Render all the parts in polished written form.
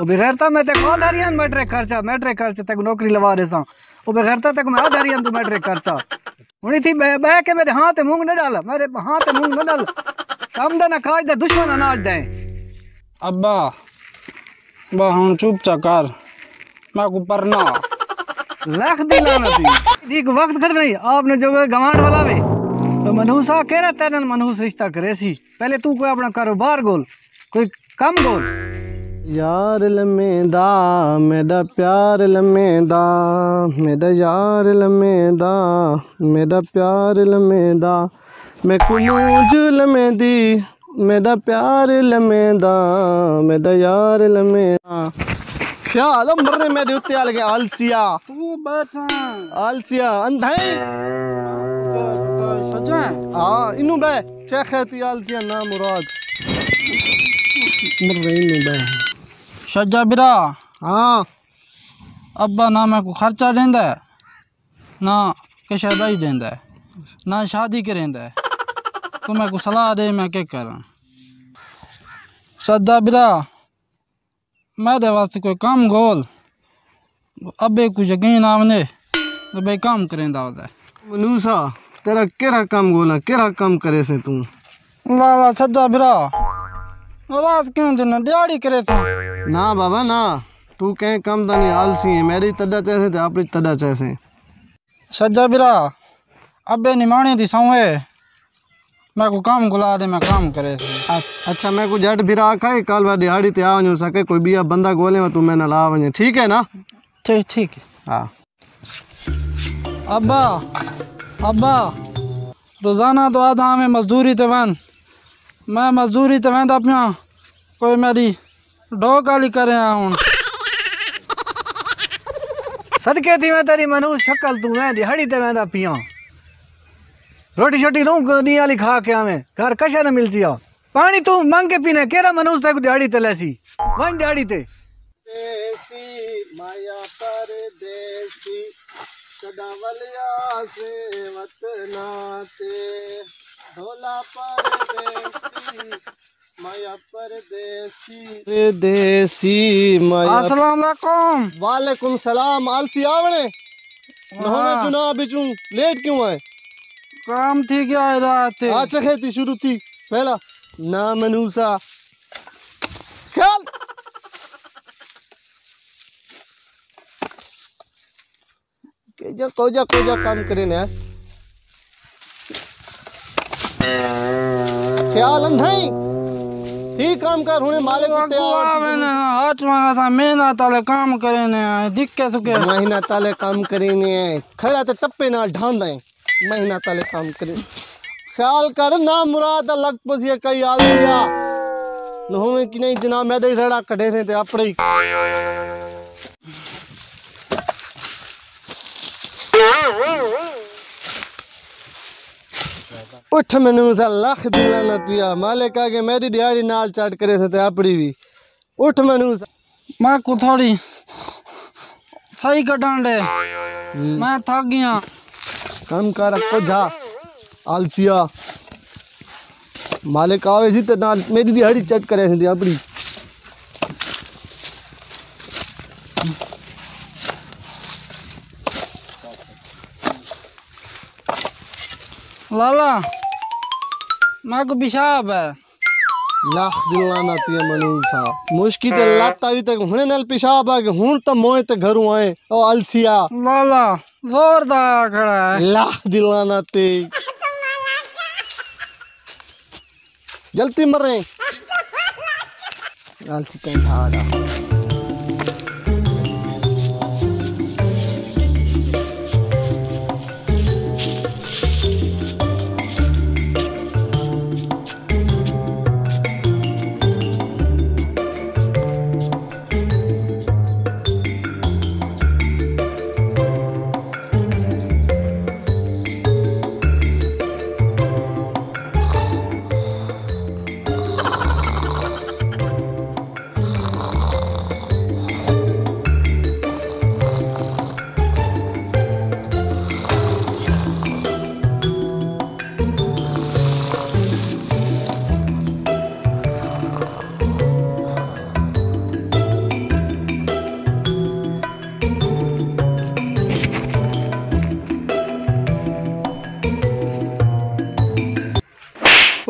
बेगैरता मैं तेको आधारियन मैट्रिक खर्चा तेको नौकरी लवा दे सा ओ बेगैरता तेको मैं आधारियन तू मैट्रिक खर्चा हुनी थी बह के मेरे हाथ मूंग न डाल मेरे हाथ मूंग न डाल सामदा ना खाज दे दुश्मन अनाज दे। अब्बा बा हम चुप कर मैं को परना लाख दिलाना थी दी वक्त खत्म नहीं आपने जो गवांड वाला वे तो मनहूसा कह रहा तेरन मनहूस रिश्ता करे सी पहले तू कोई अपना कारोबार गोल कोई काम गोल। यार लमेदा मेरा प्यार लमेदा मेरा यार लमेदा मेरा प्यार लमेदा मैं कुमूज लमेदी मेरा प्यार लमेदा मेरा यार लमेदा। ख्याल मरने मेरे उत्ते आ लगे आलसिया तू बैठा आलसिया अंधाई सजा हाँ इनू बे चेखती आलसिया ना मुराद मर रही इनू बे सजा बिरा। हाँ अब्बा ना मैं को खर्चा देंदा है ना कशादाई देंदा है ना शादी करेंदा है तो मैं को सलाह दे मैं क्या करा। सदा बिरा मेरे वास्ते कोई काम गोल अबे को यकीन आवने तो भाई काम करेंदा होता है। मनूसा तेरा केरा काम गोला केरा काम करे से तू ला सज्जा बिरा नाराज क्यों देना दिहाड़ी करे थे ना बाबा ना तू कहीं कम तो नहीं आलसी है मेरी तदा चैसे थे अपनी तदा चैसे सज्जा बिरा अबे निमाने दी सौ है मैं को काम गुला दे मैं काम करे से। अच्छा मैं को जट फिर आखा है कल बार दिहाड़ी ते आ वञो सके कोई बिया बंदा गोले में तू मैंने ला वञे ठीक है ना। ठीक है हाँ अब्बा अब्बा रोजाना तो आधा हमें मजदूरी ते वन मैं मजदूरी ते वेंदा पिया कोई मेरी डो गाली करे हूँ सदके थी मैं तेरी मनहूस शक्ल तू है दिहाड़ी ते वेंदा पिया रोटी छोटी लूं नी वाली खा के आवे घर कशा न मिल जिया पानी तू मांग के पीने केरा मनहूस ते दिहाड़ी ते लेसी वन दिहाड़ी ते देसी माया परदेसी कडावलिया से वतना ते ढोला परदेसी माया परदेसी देसी माया। अस्सलाम वालेकुम। वालेकुम सलाम आलसी आवणे नहोने चुनाव बिचू लेट क्यों है काम थी क्या रात अच्छा खेती शुरू थी पहला ना मनूसा ख्याल कोजा काम करे ने ख्याल अंधाई सी काम कर हुने मालिक कुत्ते मैंने हाथ मांगा था महीना ताले काम करे ने दिक्कत सुके महीना ताले काम करे ने खड़ा ते टप्पे ना ढांदा है महीना ताले काम करे ख्याल कर ना मुराद लग पसिया कई आल दिया न होवे कि नहीं जनाब मैं दे रड़ा कढे थे ते अपड़े उठ मैनू सा लख दिलाना तिया मालिक आगे मेरी दिहाड़ी नाल चाट करे थे ते अपड़ी भी उठ मैनू मैं को थोड़ी सही कटन दे मैं थक गया काम कर को जा आलसिया मालिक आवे सी ते नाल मेरी दिहाड़ी चट करे थे अपनी लाला मैं को पेशाब है लाख दिलाना तिया मनूसा मुश्किल ते लाता भी तक हुने नाल पेशाब आ के हुन त मोए ते घरों आए ओ आलसिया लाला जोरदार खड़ा है लाख दिलाना ते जल्दी मर रहे आलसी कहीं था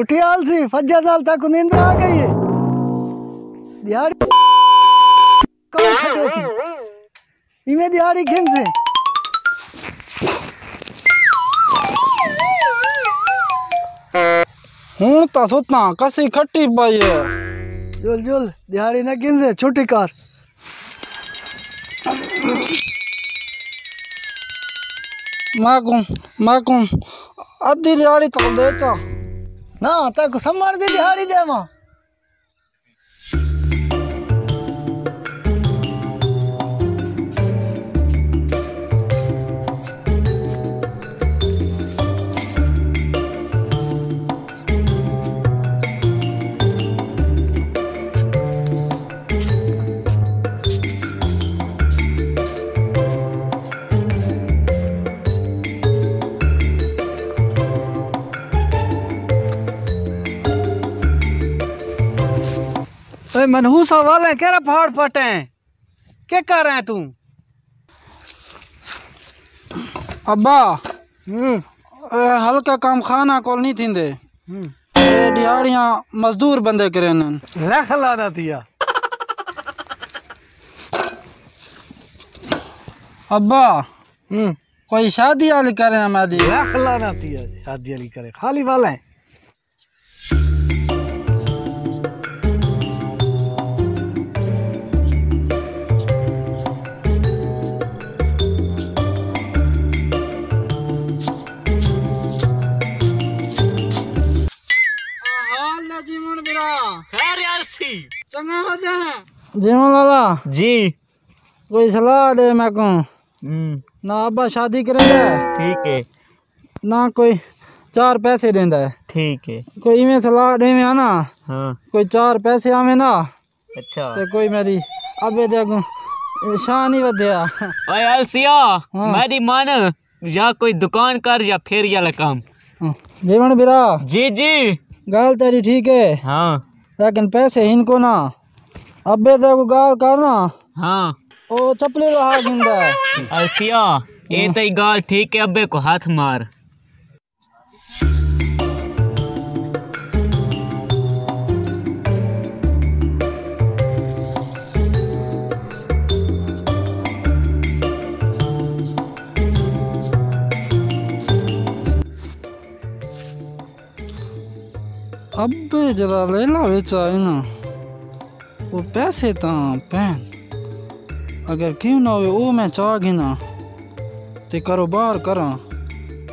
कुटियाल सी फज्जर दाल तक नींद आ गई है। दिहाड़ी कौन छटे थी इमे दिहाड़ी खिन से हूं तो सोचना कसी खट्टी पाई है। जुल जुल दिहाड़ी न गिन से छुट्टी कर। मैं अद्धी दिहाड़ी तो दे चा ना तक सम्मान दी दिहाड़ी दे मां। मनहूसा वाले केरा पहाड़ पटे हैं क्या कर रहे हैं तू? अब्बा हल्का काम खाना कॉल नहीं थींदे दिहाड़ियां मजदूर बंदे करे न लख लाना दिया। अब्बा कोई शादी वाली करे हमारी लख लाना दिया शादी वाली करे खाली वाला है। चंगा जीवन लाला जी कोई सलाह दे मैं को ना अब्बा शादी करेंगे ठीक है ना कोई 4 पैसे देंदा है ठीक है कोई में सलाह दे में ना हाँ कोई 4 पैसे आवे ना अच्छा ते कोई मेरी अबे देखो शान ही वधिया ओए अलसिया मेरी मान या कोई दुकान कर या फेरी वाला काम। जीवन बिरा जी जी गाल तेरी ठीक है हाँ लेकिन पैसे इनको ना अबे देखो गाल करना हाँ ओ चपली रहा गिंदा अलसिया ये तो गाल ठीक है अब्बे को हाथ मार। अबे जरा ले ला बेचा है ना वो पैसे ता पैन अगर क्यों ना हो वो मैं चाह गिना ते कारोबार करा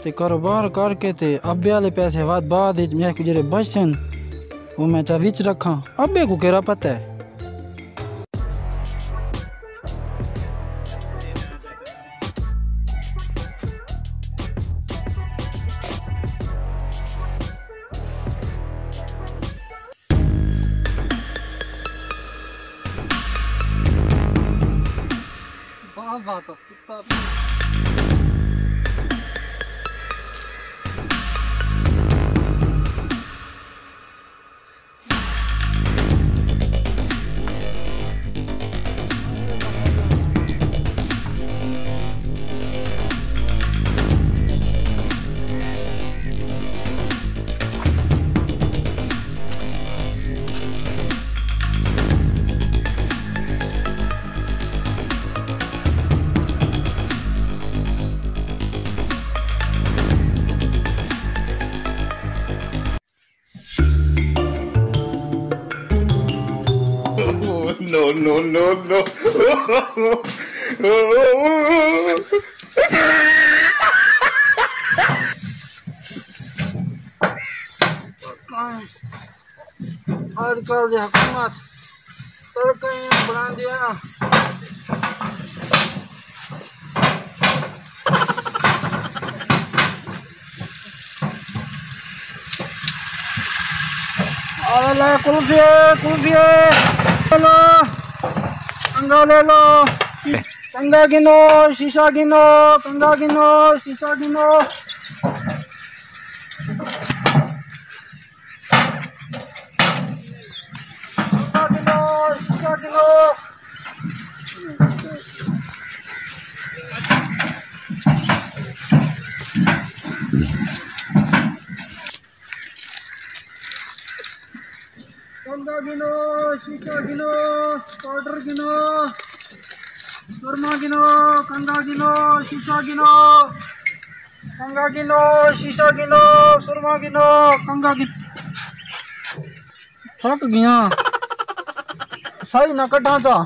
ते कारोबार करके ते अब्बे वाले पैसे बाद मैं जरे बचन वो मैं चाह विच रखा अब्बे को केरा पता है। बात no. आजकल जो हुकूमत सड़कें बना दिया ना कुल्फी ले लो कंगा ले लो कंगा गिनो शीशा गिनो कंगा गिनो शीशा गिनो शीशा गिनो शीशा गिनो, पाउडर गिनो, सुरमा गिनो, कंगा गिनो, शीशा गिनो, कंगा गिनो, शीशा गिनो, सुरमा गिनो, कंगा गिनो। थक गया, सही न कटा था।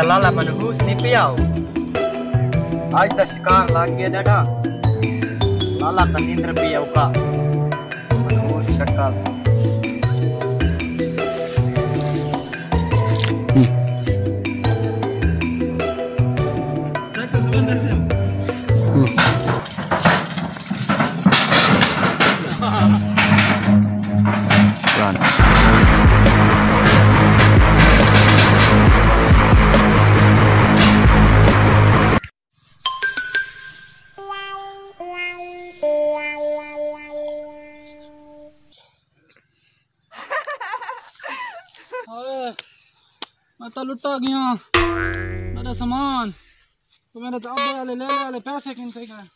लाला मनहूस नहीं पियाओ आज तो शिकार लाग गया डाडा लाला तो नींद्र पियाओ का मनहूस शक्ल मैं तो लुटा गया मेरा सामान तो मेरे तो अब्बे वाले ले वाले पैसे किनते गए।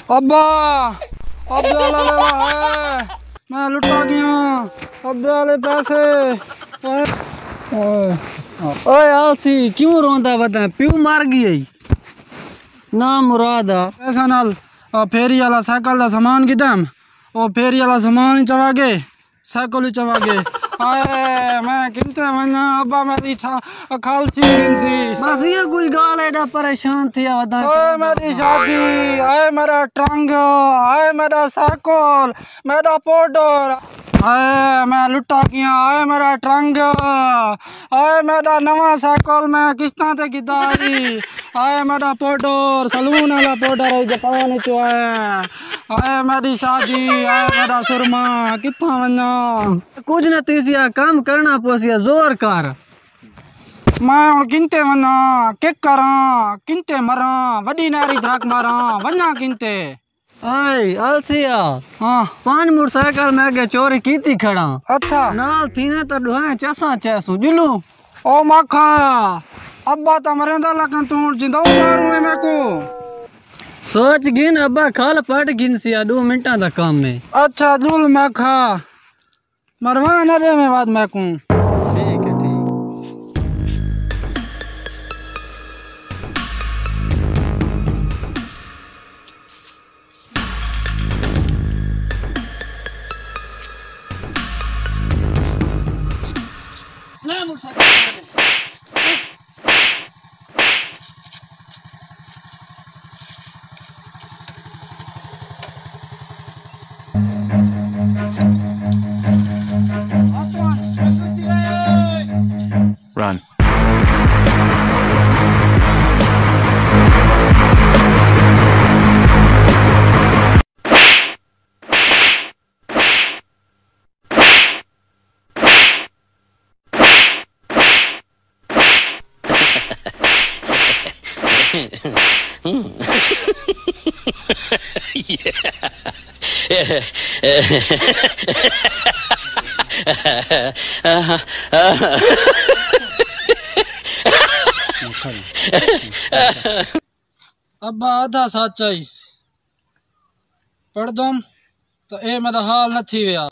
अब्बा अब्बे वाला है मैं लुटा गया अब्बे वाले पैसे। ओए आलसी क्यों रोंदा बता प्यू मार गई ना मुरादा पैसा नाल फेरी वाला साइकिल का सामान किदम ओ फेरी वाला सामान ही चवा गए साइकिल ही चवा गए। आए मैं किनते वना अब्बा मेरी खालची गिनसी बस ये कोई गाल एडा परेशान थी बता ओए मेरी शादी आए मेरा ट्रंक आए मेरा साइकिल मेरा पाउडर आए मैं लुटा गया आए मेरा ट्रंक आए मेरा नवा साइकिल मैं किस्तां ते गिदाई आए मेरा पाउडर सलून वाला पाउडर है जापान चो आए मेरी शादी आए मेरा सुरमा कित्था वना कुछ न तीसिया काम करना पोसिया जोर कर मैं हुण किनते वना के करा किनते मरा वडी नारी धड़क मारा वना किनते। ओए आलसिया हाँ 5 मोटरसाइकिल में आगे चोरी की थी खड़ा अच्छा नाल थीने तो दुआ चसा चसू जुलू ओ मखा अब्बा तो मरेंदा लगन तू जिंदा मारू है मैं को सोच गिन अब्बा खाल पट गिन सिया 2 मिनटा दा काम में। अच्छा जुल मखा मरवा न रे मैं बाद मैं को ठीक है ठीक Run. अब्बा आधा सच्चाई पढ़दुम तो ए मेरा हाल न थी विया।